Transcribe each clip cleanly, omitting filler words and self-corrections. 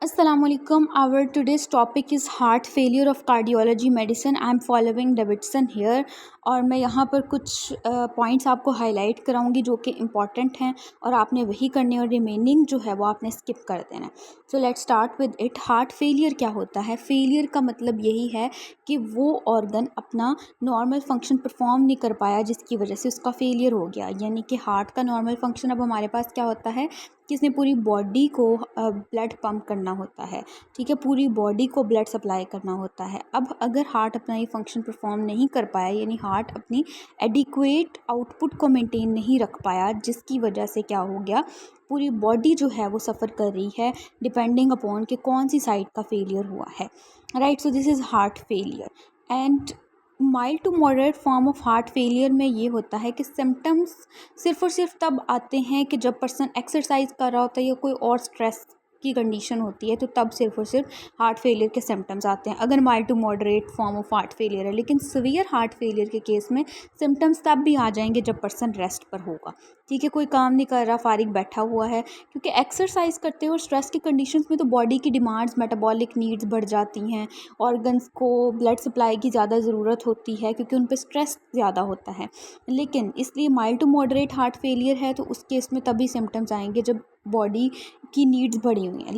Assalamualaikum. Our today's topic is heart failure of cardiology medicine. I am following Davidson here और मैं यहाँ पर कुछ पॉइंट्स आपको हाईलाइट कराऊंगी जो कि इम्पॉर्टेंट हैं और आपने वही करने और रिमेनिंग जो है वो आपने स्किप कर देना है. So let's start with it. Heart failure क्या होता है? फेलियर का मतलब यही है कि वो ऑर्गन अपना नॉर्मल फंक्शन परफॉर्म नहीं कर पाया जिसकी वजह से उसका फेलियर हो गया. यानी कि हार्ट का नॉर्मल फंक्शन अब हमारे पास क्या होता है कि इसने पूरी बॉडी को ब्लड पंप करना होता है. ठीक है, पूरी बॉडी को ब्लड सप्लाई करना होता है. अब अगर हार्ट अपना ये फंक्शन परफॉर्म नहीं कर पाया, यानी हार्ट अपनी एडिक्वेट आउटपुट को मेंटेन नहीं रख पाया, जिसकी वजह से क्या हो गया, पूरी बॉडी जो है वो सफ़र कर रही है डिपेंडिंग अपॉन कि कौन सी साइड का फेलियर हुआ है. Right, so this is heart failure. And mild to moderate form of heart failure में ये होता है कि सिम्टम्स सिर्फ़ और सिर्फ तब आते हैं कि जब पर्सन एक्सरसाइज कर रहा होता है या कोई और स्ट्रेस की कंडीशन होती है, तो तब सिर्फ और सिर्फ हार्ट फेलियर के सिम्टम्स आते हैं अगर mild to moderate form of heart failure है. लेकिन सीवियर हार्ट फेलियर के केस में सिम्टम्स तब भी आ जाएंगे जब पर्सन रेस्ट पर होगा. ठीक है, कोई काम नहीं कर रहा, फारिग बैठा हुआ है, क्योंकि एक्सरसाइज करते हैं और स्ट्रेस की कंडीशंस में तो बॉडी की डिमांड्स, मेटाबॉलिक नीड्स बढ़ जाती हैं. ऑर्गन्स को ब्लड सप्लाई की ज़्यादा ज़रूरत होती है क्योंकि उन पर स्ट्रेस ज़्यादा होता है. लेकिन इसलिए mild to moderate heart failure है तो उस केस में तभी सिम्टम्स आएंगे जब बॉडी की नीड्स बढ़ी हुई हैं.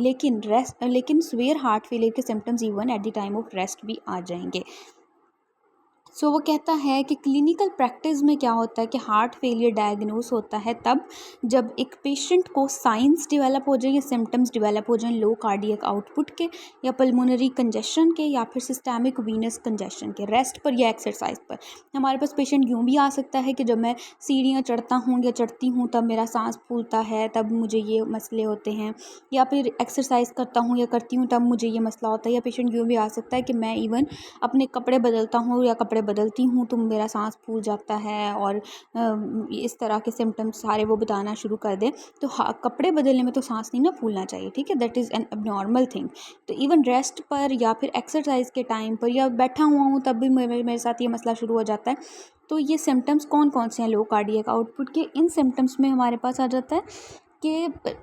लेकिन सीवियर हार्ट फेलियर के symptoms even at the time of rest भी आ जाएंगे. सो वो कहता है कि क्लिनिकल प्रैक्टिस में क्या होता है कि हार्ट फेलियर डायग्नोस होता है तब जब एक पेशेंट को साइंस डेवलप हो जाए या सिम्टम्स डेवलप हो जाएं लो कार्डियक आउटपुट के, या पल्मोनरी कंजेशन के, या फिर सिस्टमिक वीनस कंजेशन के, रेस्ट पर या एक्सरसाइज पर. हमारे पास पेशेंट यूँ भी आ सकता है कि जब मैं सीढ़ियाँ चढ़ता हूँ या चढ़ती हूँ तब मेरा सांस फूलता है, तब मुझे ये मसले होते हैं, या फिर एक्सरसाइज करता हूँ या करती हूँ तब मुझे ये मसला होता है. या पेशेंट यूँ भी आ सकता है कि मैं इवन अपने कपड़े बदलता हूँ या कपड़े बदलती हूँ तो मेरा सांस फूल जाता है, और इस तरह के सिम्टम्स सारे वो बताना शुरू कर दें. तो कपड़े बदलने में तो सांस नहीं ना फूलना चाहिए. ठीक है, that is an abnormal thing. तो इवन रेस्ट पर या फिर एक्सरसाइज के टाइम पर या बैठा हुआ हूँ तब भी मेरे साथ ये मसला शुरू हो जाता है. तो ये सिम्टम्स कौन कौन से हैं लो कार्डियक आउटपुट के? इन सिम्टम्स में हमारे पास आ जाता है कि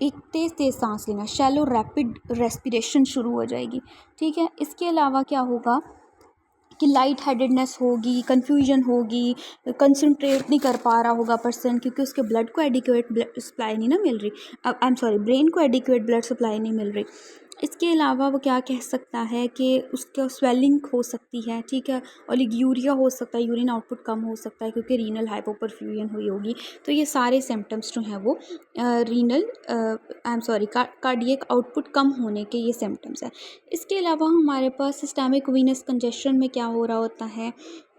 एक तेज़ तेज़ सांस लेना, शैलो रैपिड रेस्पिरेशन शुरू हो जाएगी. ठीक है, इसके अलावा क्या होगा कि लाइट हेडेडनेस होगी, कन्फ्यूजन होगी, कंसंट्रेट नहीं कर पा रहा होगा पर्सन क्योंकि उसके ब्लड को एडिक्वेट ब्लड सप्लाई नहीं ना मिल रही. आई एम सॉरी, ब्रेन को एडिक्वेट ब्लड सप्लाई नहीं मिल रही. इसके अलावा वो क्या कह सकता है कि उसका स्वेलिंग हो सकती है. ठीक है, और यूरिया हो सकता है, यूरिन आउटपुट कम हो सकता है क्योंकि रीनल हाइपोपरफ्यूजन हुई होगी. तो ये सारे सिम्टम्स जो हैं वो renal I am sorry cardiac output कम होने के ये सिम्टम्स हैं. इसके अलावा हमारे पास सिस्टमिक वीनस कंजेशन में क्या हो रहा होता है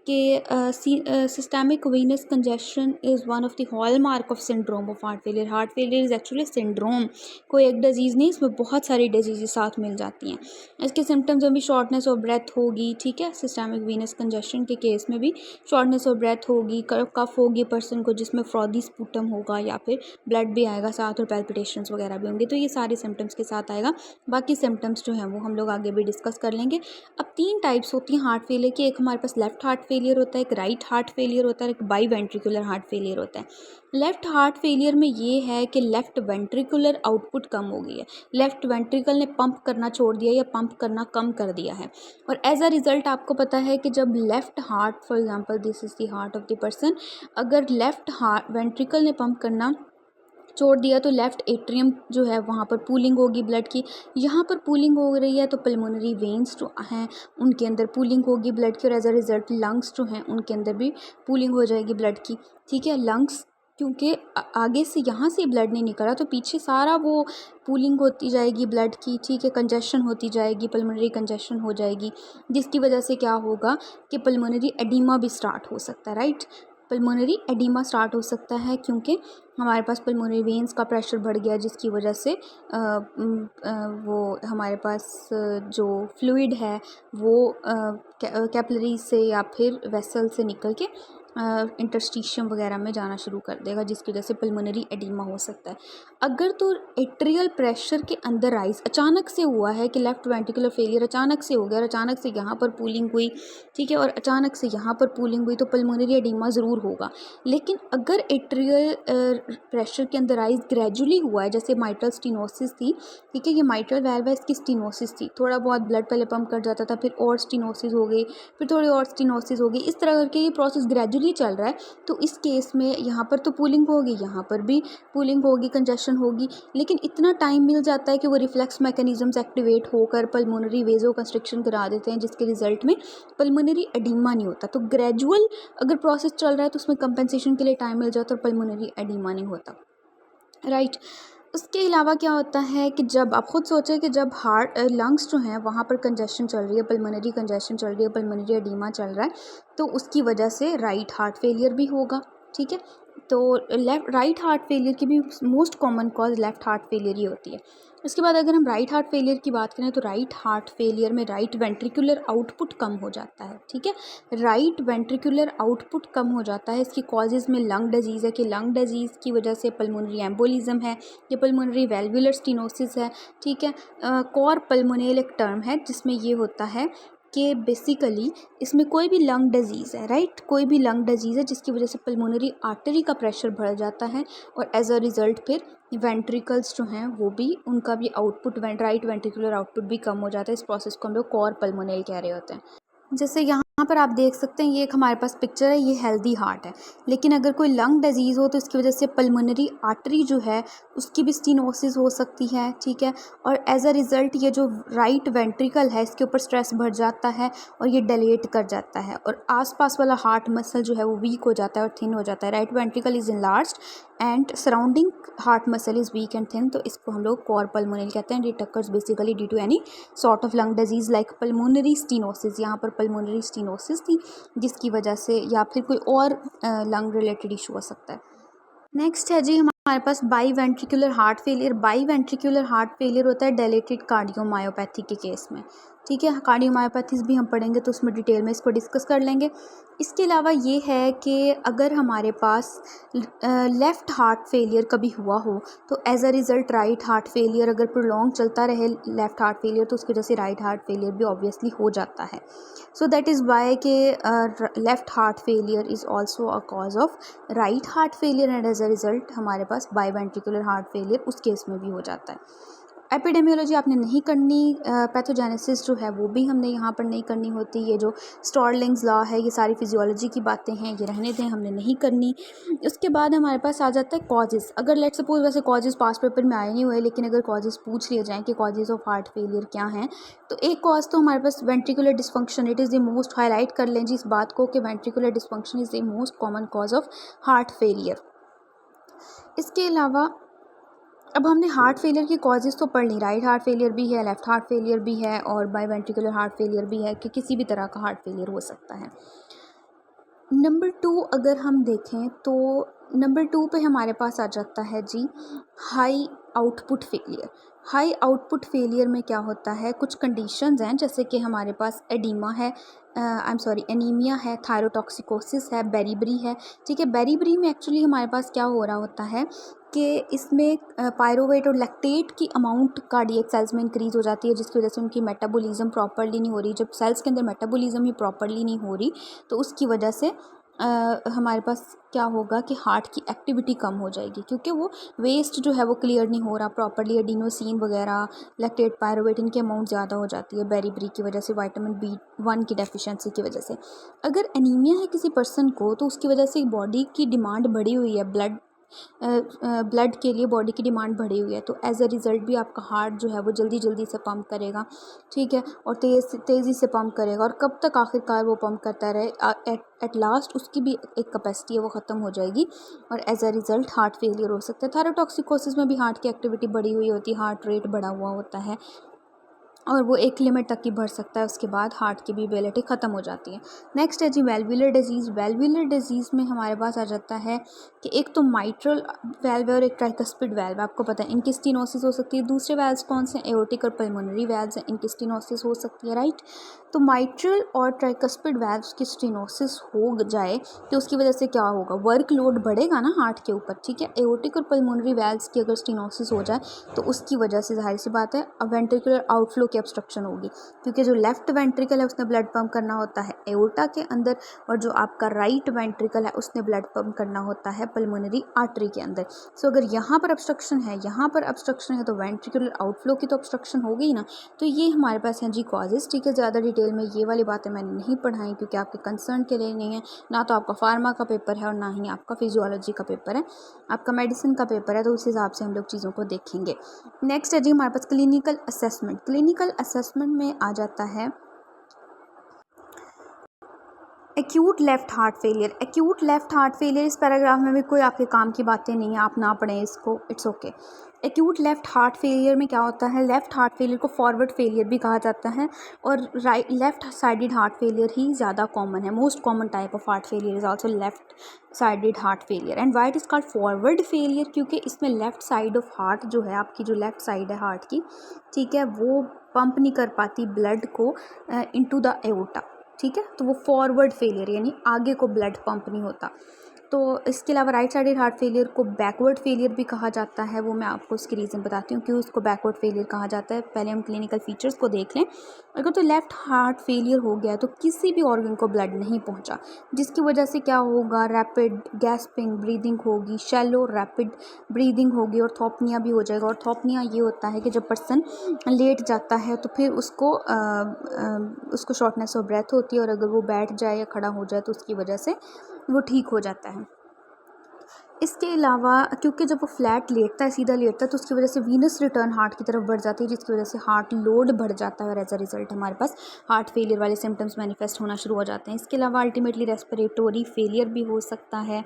कि systemic Venus congestion is one of the hallmark of syndrome of heart failure. Heart failure is actually syndrome, कोई एक डिजीज़ नहीं, इसमें बहुत सारी डिजीज़ साथ मिल जाती हैं. इसके सिम्टम्स में भी शॉर्टनेस ऑफ ब्रेथ होगी. ठीक है, सिस्टमिक वीनस कंजेशन के केस में भी शॉर्टनेस ऑफ ब्रेथ होगी, कफ होगी पर्सन को जिसमें फ्रॉदी स्पूटम होगा, या फिर ब्लड भी आएगा साथ और पैल्पिटेशंस वगैरह भी होंगे. तो ये सारे सिम्टम्स के साथ आएगा. बाकी सिम्टम्स जो हैं वो हम लोग आगे भी डिस्कस कर लेंगे. अब 3 टाइप्स होती हैं हार्ट फेलियर की. एक हमारे पास लेफ्ट हार्ट फेलियर होता है, एक राइट हार्ट फेलियर होता है, एक बाई वेंट्रिकुलर हार्ट फेलियर होता है. लेफ्ट हार्ट फेलियर में ये है कि लेफ्ट वेंट्रिकुलर आउटपुट कम हो गई है, लेफ्ट वेंट्रिकल ने पंप करना छोड़ दिया या पंप करना कम कर दिया है. और एज अ रिज़ल्ट आपको पता है कि जब left heart, for example this is the heart of the person, अगर लेफ्ट हार्ट वेंट्रिकल ने पंप करना छोड़ दिया तो लेफ़्ट एट्रियम जो है वहाँ पर पूलिंग होगी ब्लड की. यहाँ पर पूलिंग हो रही है तो पल्मोनरी वेन्स जो हैं उनके अंदर पूलिंग होगी ब्लड की, और एज अ रिज़ल्ट लंग्स जो हैं उनके अंदर भी पूलिंग हो जाएगी ब्लड की. ठीक है, लंग्स क्योंकि आगे से यहाँ से ब्लड नहीं निकल रहा तो पीछे सारा वो पूलिंग होती जाएगी ब्लड की. ठीक है, कंजेशन होती जाएगी, पल्मोनरी कंजेशन हो जाएगी, जिसकी वजह से क्या होगा कि पल्मोनरी एडिमा भी स्टार्ट हो सकता है. राइट, पल्मोनरी एडिमा स्टार्ट हो सकता है क्योंकि हमारे पास पल्मोनरी वेन्स का प्रेशर बढ़ गया, जिसकी वजह से वो हमारे पास जो फ्लूइड है वो कैपिलरी से या फिर वेसल से निकल के इंटरस्टिशियम वगैरह में जाना शुरू कर देगा, जिसकी वजह से पल्मोनरी एडिमा हो सकता है। अगर तो एट्रियल प्रेशर के अंदर राइज अचानक से हुआ है कि लेफ्ट वेंट्रिकुलर फेलियर अचानक से हो गया और अचानक से यहाँ पर पूलिंग हुई, ठीक है, और अचानक से यहाँ पर पूलिंग हुई, तो पल्मोनरी एडिमा ज़रूर होगा। लेकिन अगर एट्रियल प्रेशर के अंदर राइज ग्रेजुअली हुआ है, जैसे माइट्रल स्टीनोसिस थी, ठीक है, ये माइट्रल वाल्व है, इसकी स्टीनोसिस थी, थोड़ा बहुत ब्लड पहले पंप कर जाता था, फिर और स्टीनोसिस हो गई, फिर थोड़ी और स्टीनोसिस हो गई, इस तरह करके ये प्रोसेस ग्रेजुअली चल रहा है। तो इस केस में यहाँ पर तो पूलिंग होगी, यहाँ पर भी पूलिंग होगी, कंजेशन होगी, लेकिन इतना टाइम मिल जाता है कि वो रिफ्लेक्स मैकेनिज्म्स एक्टिवेट होकर पल्मोनरी वेजो कंस्ट्रिक्शन करा देते हैं, जिसके रिजल्ट में पल्मोनरी एडिमा नहीं होता। तो ग्रेजुअल अगर प्रोसेस चल रहा है तो उसमें कंपेंसेशन के लिए टाइम मिल जाता है और पल्मोनरी एडिमा नहीं होता, राइट। उसके अलावा क्या होता है कि जब आप खुद सोचें कि जब हार्ट लंग्स जो हैं वहाँ पर कंजेशन चल रही है, पल्मोनरी कंजेशन चल रही है, पल्मोनरी एडिमा चल रहा है, तो उसकी वजह से राइट हार्ट फेलियर भी होगा, ठीक है। तो राइट हार्ट फेलियर की भी most common cause left heart failure ही होती है। उसके बाद अगर हम राइट हार्ट फेलियर की बात करें तो राइट हार्ट फेलियर में राइट वेंट्रिकुलर आउटपुट कम हो जाता है, ठीक है। राइट वेंट्रिकुलर आउटपुट कम हो जाता है, इसकी कॉजेज़ में लंग डिजीज़ है कि लंग डिजीज़ की वजह से पल्मोनरी एम्बोलिज्म है, ये पल्मोनरी वेल्वुलर स्टेनोसिस है, ठीक है। कॉर पल्मोनेल एक टर्म है जिसमें ये होता है कि बेसिकली इसमें कोई भी लंग डिजीज़ है, राइट, कोई भी लंग डिजीज़ है जिसकी वजह से पल्मोनरी आर्टरी का प्रेशर बढ़ जाता है और एज अ रिज़ल्ट फिर वेंट्रिकल्स जो हैं वो भी उनका भी आउटपुट राइट वेंट्रिकुलर आउटपुट भी कम हो जाता है। इस प्रोसेस को हम लोग कॉर पल्मोनेल कह रहे होते हैं। जैसे यहाँ पर आप देख सकते हैं, ये एक हमारे पास पिक्चर है, ये हेल्दी हार्ट है, लेकिन अगर कोई लंग डिजीज़ हो तो इसकी वजह से पल्मोनरी आर्टरी जो है उसकी भी स्टीनोसिस हो सकती है, ठीक है, और एज अ रिज़ल्ट ये जो राइट वेंट्रिकल है इसके ऊपर स्ट्रेस बढ़ जाता है और ये डिलेट कर जाता है और आसपास वाला हार्ट मसल जो है वो वीक हो जाता है और थिन हो जाता है। Right ventricle is enlarged and surrounding heart muscle is weak and thin, तो इसको हम लोग कॉर पल्मोनेल कहते हैं। It occurs basically due to any sort of lung disease like pulmonary stenosis, यहाँ पर पल्मोनरी स्टीनोसिस थी जिसकी वजह से, या फिर कोई और लंग रिलेटेड इशू हो सकता है। नेक्स्ट है जी हमारे पास biventricular heart failure. Biventricular heart failure होता है डायलेटेड कार्डियोमायोपैथी के केस में, ठीक है। कार्डियोमायोपैथीज भी हम पढ़ेंगे तो उसमें डिटेल में इसको डिस्कस कर लेंगे। इसके अलावा ये है कि अगर हमारे पास लेफ़्ट हार्ट फेलियर कभी हुआ हो तो as a result right heart failure अगर प्रोलॉन्ग चलता रहे लेफ़्ट हार्ट फेलियर, तो उसकी वजह से राइट हार्ट फेलियर भी ऑब्वियसली हो जाता है। सो दैट इज़ वाई के left heart failure is also a cause of right heart failure and as a result हमारे पास बाई वेंट्रिकुलर हार्ट फेलियर उस केस में भी हो जाता है। एपिडेमियोलॉजी आपने नहीं करनी, पैथोजेनेसिस जो है वो भी हमने यहाँ पर नहीं करनी होती। ये जो स्टॉर्लिंग्स लॉ है, ये सारी फिजियोलॉजी की बातें हैं, ये रहने दें, हमने नहीं करनी। उसके बाद हमारे पास आ जाता है कॉजेज़। अगर लेट्स सपोज वैसे कॉजेज़ पास पेपर में आए नहीं हुए, लेकिन अगर कॉजेज़ पूछ लिए जाएँ कि कॉजेज़ ऑफ हार्ट फेलियर क्या हैं, तो एक कॉज तो हमारे पास ventricular dysfunction, it is the most, highlight कर लें जी इस बात को कि ventricular dysfunction is the most common cause of heart failure. इसके अलावा अब हमने हार्ट फेलियर की कॉजेज़ तो पढ़ ली, राइट हार्ट फेलियर भी है, लेफ़्ट हार्ट फेलियर भी है और बाई वेंट्रिकुलर हार्ट फेलियर भी है कि किसी भी तरह का हार्ट फेलियर हो सकता है। नंबर 2 अगर हम देखें तो नंबर 2 पे हमारे पास आ जाता है जी high output failure. High output failure में क्या होता है, कुछ कंडीशंस हैं जैसे कि हमारे पास एडिमा है, एनीमिया है, थायरोटॉक्सिकोसिस है, बेरीबरी है, ठीक है। बेरीबरी में एक्चुअली हमारे पास क्या हो रहा होता है कि इसमें पायरोवेट और लैक्टेट की अमाउंट कार्डियक सेल्स में इंक्रीज़ हो जाती है, जिसकी वजह से उनकी मेटाबॉलिज्म प्रॉपर्ली नहीं हो रही। जब सेल्स के अंदर मेटाबॉलिज्म ही प्रॉपर्ली नहीं हो रही तो उसकी वजह से हमारे पास क्या होगा कि हार्ट की एक्टिविटी कम हो जाएगी, क्योंकि वो वेस्ट जो है वो क्लियर नहीं हो रहा प्रॉपर्ली। एडिनोसिन वगैरह, लैक्टेट, पायरोवेट, इनकी अमाउंट ज़्यादा हो जाती है बेरीबरी की वजह से, विटामिन B1 की डेफिशिएंसी की वजह से। अगर एनीमिया है किसी पर्सन को तो उसकी वजह से बॉडी की डिमांड बढ़ी हुई है, ब्लड के लिए बॉडी की डिमांड बढ़ी हुई है, तो एज अ रिज़ल्ट भी आपका हार्ट जो है वो जल्दी जल्दी से पंप करेगा, ठीक है, और तेज़ी से पंप करेगा। और कब तक आखिरकार वो पंप करता रहे, एट लास्ट उसकी भी एक कैपेसिटी है वो ख़त्म हो जाएगी और as a result heart failure हो सकता है। थायरोटॉक्सिकोसिस में भी हार्ट की एक्टिविटी बढ़ी हुई होती है, हार्ट रेट बढ़ा हुआ होता है, और वो एक लिमिट तक ही भर सकता है, उसके बाद हार्ट की भी एबिलिटी ख़त्म हो जाती है। नेक्स्ट है जी वेल्वुलर डिजीज़। वेल्वुलर डिजीज़ में हमारे पास आ जाता है कि एक तो माइट्रल वेल्व है और एक ट्राइकस्पिड वेल्व। आपको पता है इनकी स्टेनोसिस हो सकती है। दूसरे वेल्व्स कौन से हैं? एओर्टिक और पल्मोनरी वेल्व्स हैं, इनकी स्टेनोसिस हो सकती है, राइट। तो माइट्रल और ट्राइकस्पिड वेल्व्स की स्टेनोसिस हो जाए तो उसकी वजह से क्या होगा? वर्कलोड बढ़ेगा ना हार्ट के ऊपर, ठीक है। एओर्टिक और पल्मोनरी वेल्व्स की अगर स्टेनोसिस हो जाए तो उसकी वजह से ज़ाहिर सी बात है वेंट्रिकुलर आउटफ्लो की ऑब्स्ट्रक्शन होगी, क्योंकि जो लेफ्ट वेंट्रिकल है उसने ब्लड पंप करना होता है एओर्टा के अंदर, और जो आपका राइट वेंट्रिकल है उसने ब्लड पंप करना होता है पल्मोनरी आर्टरी के अंदर। सो अगर यहाँ पर ऑब्स्ट्रक्शन है, यहाँ पर ऑब्स्ट्रक्शन है, तो वेंट्रिकुलर आउटफ्लो की तो ऑब्स्ट्रक्शन हो गई ना। तो ये हमारे पास हैं जी कॉजेज़, ठीक है। ज़्यादा डिटेल में ये वाली बातें मैंने नहीं पढ़ाई क्योंकि आपके कंसर्न के लिए नहीं है, ना तो आपका फार्मा का पेपर है और ना ही आपका फिजियोलॉजी का पेपर है, आपका मेडिसिन का पेपर है, तो उस हिसाब से हम लोग चीज़ों को देखेंगे। नेक्स्ट है जी हमारे पास क्लिनिकल असेसमेंट। क्लिनिकल असेसमेंट में आ जाता है acute left heart failure. Acute left heart failure, इस पैराग्राफ में भी कोई आपके काम की बातें नहीं है, आप ना पढ़ें इसको, it's okay. Acute left heart failure में क्या होता है? लेफ्ट हार्ट फेलियर को फॉरवर्ड फेलियर भी कहा जाता है और right left sided heart failure ही ज़्यादा कॉमन है। Most common type of heart failure is also left sided heart failure. And why it is called forward failure? क्योंकि इसमें लेफ्ट साइड ऑफ हार्ट जो है, आपकी जो लेफ्ट साइड है हार्ट की, ठीक है, वो पंप नहीं कर पाती ब्लड को इनटू द एओर्टा, ठीक है। तो वो फॉरवर्ड फेलियर यानी आगे को ब्लड पंप नहीं होता। तो इसके अलावा राइट साइडेड हार्ट फेलियर को बैकवर्ड फेलियर भी कहा जाता है। वो मैं आपको उसकी रीज़न बताती हूँ क्यों उसको बैकवर्ड फेलियर कहा जाता है। पहले हम क्लिनिकल फीचर्स को देख लें। अगर तो लेफ़्ट हार्ट फेलियर हो गया तो किसी भी ऑर्गन को ब्लड नहीं पहुँचा, जिसकी वजह से क्या होगा? रैपिड गैस्पिंग ब्रीदिंग होगी, शैलो रैपिड ब्रीदिंग होगी, और थॉपनिया भी हो जाएगा। और थॉपनिया ये होता है कि जब पर्सन लेट जाता है तो फिर उसको शॉर्टनेस ऑफ ब्रेथ होती है, और अगर वो बैठ जाए या खड़ा हो जाए तो उसकी वजह से वो ठीक हो जाता है। इसके अलावा क्योंकि जब वो फ्लैट लेटता है, सीधा लेटता है, तो उसकी वजह से वीनस रिटर्न हार्ट की तरफ बढ़ जाती है, जिसकी वजह से हार्ट लोड बढ़ जाता है और एज अ रिजल्ट हमारे पास हार्ट फेलियर वाले सिम्टम्स मैनिफेस्ट होना शुरू हो जाते हैं। इसके अलावा अल्टीमेटली रेस्पिरेटरी फेलियर भी हो सकता है,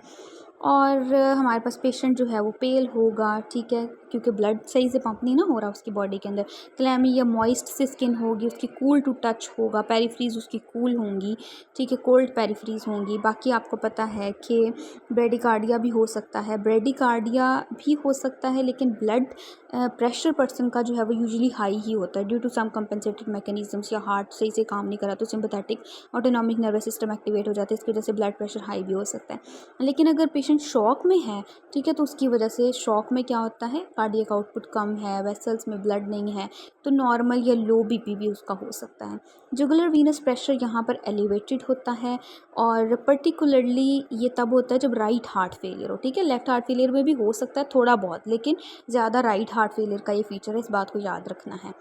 और हमारे पास पेशेंट जो है वो पेल होगा, ठीक है, क्योंकि ब्लड सही से पंप नहीं ना हो रहा उसकी बॉडी के अंदर। क्लैमी या मॉइस्ट से स्किन होगी, उसकी कूल टू टच होगा, पेरिफ्रीज उसकी कूल होंगी, ठीक है, कोल्ड पेरिफ्रीज होंगी। बाकी आपको पता है कि ब्रेडिकार्डिया भी हो सकता है, ब्रेडिकार्डिया भी हो सकता है, लेकिन ब्लड प्रेशर पर्सन का जो है वो यूजुअली हाई ही होता है due to some compensated mechanisms, या हार्ट सही से काम नहीं करा तो sympathetic autonomic nervous system activate हो जाता है, इसकी वजह से ब्लड प्रेशर हाई भी हो सकता है। लेकिन अगर पेशेंट शॉक में है, ठीक है, तो उसकी वजह से शॉक में क्या होता है? कार्डियक आउटपुट कम है, वेसल्स में ब्लड नहीं है, तो नॉर्मल या लो बीपी भी उसका हो सकता है। जुगुलर वीनस प्रेशर यहाँ पर एलिवेटेड होता है, और पर्टिकुलरली ये तब होता है जब राइट हार्ट फेलियर हो, ठीक है। लेफ्ट हार्ट फेलियर में भी हो सकता है थोड़ा बहुत, लेकिन ज़्यादा राइट हार्ट फेलियर का ये फीचर है, इस बात को याद रखना है।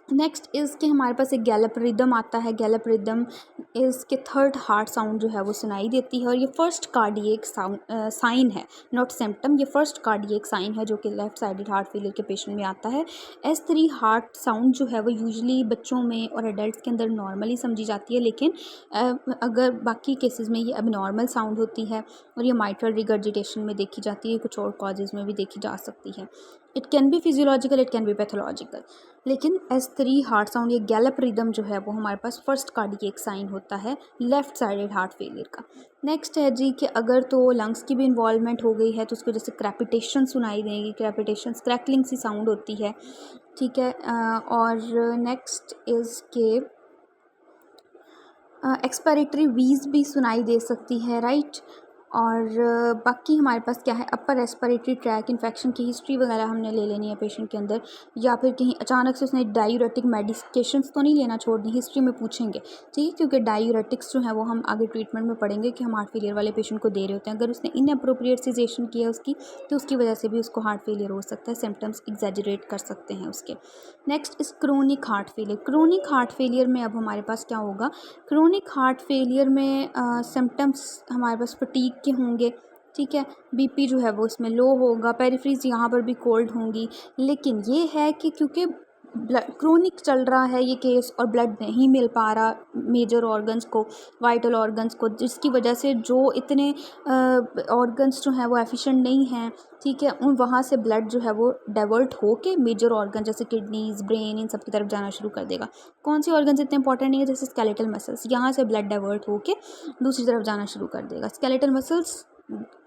नेक्स्ट इज़ कि हमारे पास एक गैलप रिदम आता है। गैलप रिदम इज़ के थर्ड हार्ट साउंड जो है वो सुनाई देती है, और ये फर्स्ट कार्डियक साइन है, नॉट सिम्टम। ये फर्स्ट कार्डियक साइन है जो कि लेफ्ट साइडेड हार्ट फेलियर के पेशेंट में आता है। S3 हार्ट साउंड जो है वो यूजुअली बच्चों में और एडल्ट्स के अंदर नॉर्मली समझी जाती है, लेकिन अगर बाकी केसेस में ये अबनॉर्मल साउंड होती है, और ये माइट्रल रिगर्जिटेशन में देखी जाती है, कुछ और कॉजेज़ में भी देखी जा सकती है। It can be physiological, it can be pathological, लेकिन S3 हार्ट साउंड या गैलप रिदम जो है वो हमारे पास फर्स्ट कार्डियक साइन होता है लेफ्ट साइडेड हार्ट फेलियर का। नेक्स्ट है जी कि अगर तो लंग्स की भी इन्वॉल्वमेंट हो गई है तो उसकी वजह से क्रैपिटेशन सुनाई देगी, क्रैपिटेशन क्रैकलिंग सी साउंड होती है, ठीक है। और नेक्स्ट इज़ के एक्सपायरेटरी वीज़ भी सुनाई दे सकती है, राइट। और बाकी हमारे पास क्या है? अपर रेस्पिरेटरी ट्रैक इन्फेक्शन की हिस्ट्री वगैरह हमने ले लेनी है पेशेंट के अंदर, या फिर कहीं अचानक से उसने डायूरेटिक मेडिकेशंस तो नहीं लेना छोड़ दी, हिस्ट्री में पूछेंगे, ठीक है, क्योंकि डायूरेटिक्स जो है वो हम आगे ट्रीटमेंट में पढ़ेंगे कि हम हार्ट फेलियर वाले पेशेंट को दे रहे होते हैं। अगर उसने इनअप्रोप्रिएट सिजेशन किया उसकी, तो उसकी वजह से भी उसको हार्ट फेलियर हो सकता है, सिम्टम्स एग्जैजरेट कर सकते हैं उसके। नेक्स्ट इस chronic heart failure. Chronic heart failure में अब हमारे पास क्या होगा? क्रोनिक हार्ट फेलियर में सिम्टम्स हमारे पास फटीग के होंगे, ठीक है, बीपी जो है वो इसमें लो होगा, पेरिफ्रीज यहाँ पर भी कोल्ड होंगी, लेकिन ये है कि क्योंकि क्रोनिक चल रहा है ये केस और ब्लड नहीं मिल पा रहा मेजर ऑर्गन्स को, वाइटल ऑर्गन्स को, जिसकी वजह से जो इतने ऑर्गन्स जो हैं वो एफिशिएंट नहीं हैं, ठीक है, उन वहाँ से ब्लड जो है वो डाइवर्ट होके मेजर ऑर्गन जैसे किडनीज, ब्रेन, इन सब की तरफ जाना शुरू कर देगा। कौन सी ऑर्गन्स इतने इंपॉर्टेंट नहीं है, जैसे स्केलेटल मसल्स, यहाँ से ब्लड डाइवर्ट होके दूसरी तरफ जाना शुरू कर देगा। स्केलेटल मसल्स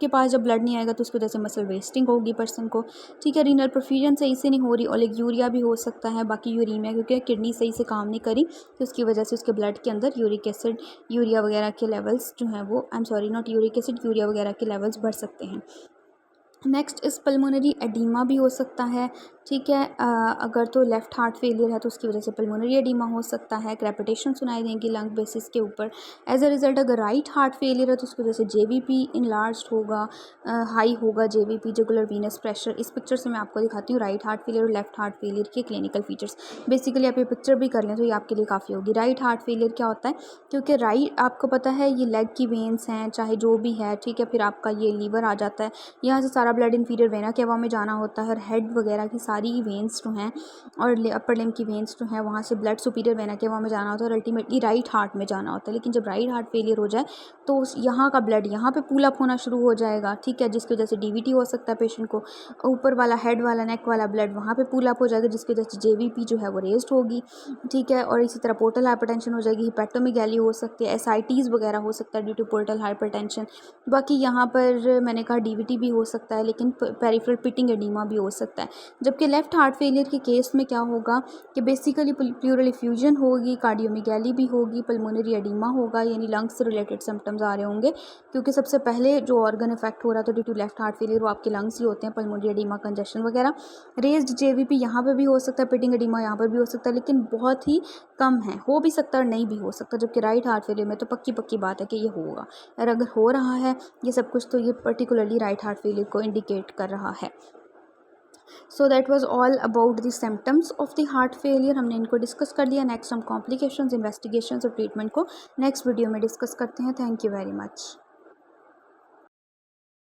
के पास जब ब्लड नहीं आएगा तो उसकी वजह से मसल वेस्टिंग होगी पर्सन को, ठीक है। रीनल परफ्यूजन सही से नहीं हो रही, ओलिगूरिया भी हो सकता है, बाकी यूरीमिया, क्योंकि किडनी सही से काम नहीं करी तो उसकी वजह से उसके ब्लड के अंदर यूरिक एसिड, यूरिया वगैरह के लेवल्स जो हैं वो, आई am sorry not uric acid, urea वगैरह के लेवल्स बढ़ सकते हैं। नेक्स्ट इस पल्मोनरी एडीमा भी हो सकता है, ठीक है। अगर तो लेफ़्ट हार्ट फेलियर है तो उसकी वजह से पल्मोनरी एडीमा हो सकता है, क्रैपिटेशन सुनाई देंगी लंग बेसिस के ऊपर। एज अ रिज़ल्ट अगर राइट हार्ट फेलियर है तो उसकी वजह से जेवीपी इनलार्ज्ड होगा, हाई होगा जेवीपी, जुगुलर वीनस प्रेशर। इस पिक्चर से मैं आपको दिखाती हूँ राइट हार्ट फेलियर और लेफ्ट हार्ट फेलियर के क्लिनिकल फीचर्स। बेसिकली आप ये पिक्चर भी कर लें तो ये आपके लिए काफ़ी होगी। राइट हार्ट फेलियर क्या होता है, क्योंकि राइट आपको पता है ये लेग की वेन्स हैं, चाहे जो भी है, ठीक है, फिर आपका ये लीवर आ जाता है, यहाँ से सारा ब्लड इंफीरियर वेना केवा में जाना होता है, और हेड वगैरह की सारी वेन्स जो हैं और अपर लिम्ब की वेन्स जो हैं वहाँ से ब्लड सुपीरियर वेना केवा में जाना होता है और अल्टीमेटली राइट हार्ट में जाना होता है। लेकिन जब राइट हार्ट फेलियर हो जाए तो यहाँ का ब्लड यहाँ पे पुल अप होना शुरू हो जाएगा, ठीक है, जिसकी वजह से डीवीटी हो सकता है पेशेंट को। ऊपर वाला हेड वाला नेक वाला ब्लड वहाँ पे पुल अप हो जाएगा, जिसकी वजह से जेवीपी जो है वो रेज्ड होगी, ठीक है। और इसी तरह पोर्टल हाइपरटेंशन हो जाएगी, हिपैक्टोमेगैली हो सकती है, एसआईटीज़ वगैरह हो सकता है ड्यू टू पोर्टल हाइपरटेंशन। बाकी यहाँ पर मैंने कहा डीवीटी भी हो सकता है, लेकिन पेरिफेरल पिटिंग एडीमा भी हो सकता है। जबकि लेफ्ट हार्ट फेलियर के केस में क्या होगा कि बेसिकली प्लूरल इफ्यूजन होगी, कार्डियोमेगैली भी होगी, पल्मोनरी एडीमा होगा, यानी लंग्स से रिलेटेड सिम्टम्स आ रहे होंगे, क्योंकि सबसे पहले जो ऑर्गन इफेक्ट हो रहा था due to left heart failure वो आपके लंग्स ही होते हैं। पल्मोनरी एडीमा, कंजेशन वगैरह। रेज्ड जेवीपी यहाँ पर भी हो सकता है, पिटिंग एडीमा यहाँ पर भी हो सकता है, लेकिन बहुत ही कम है, हो भी सकता है और नहीं भी हो सकता। जबकि राइट हार्ट फेलियर में तो पक्की पक्की बात है कि ये होगा, और अगर हो रहा है ये सब कुछ तो ये पर्टिकुलरली राइट हार्ट फेलियर को इंडिकेट कर रहा है। So that was all about the symptoms of the heart failure. हमने इनको डिस्कस कर लिया। नेक्स्ट हम कॉम्प्लिकेशंस, इन्वेस्टिगेशंस और ट्रीटमेंट को नेक्स्ट वीडियो में डिस्कस करते हैं। Thank you very much.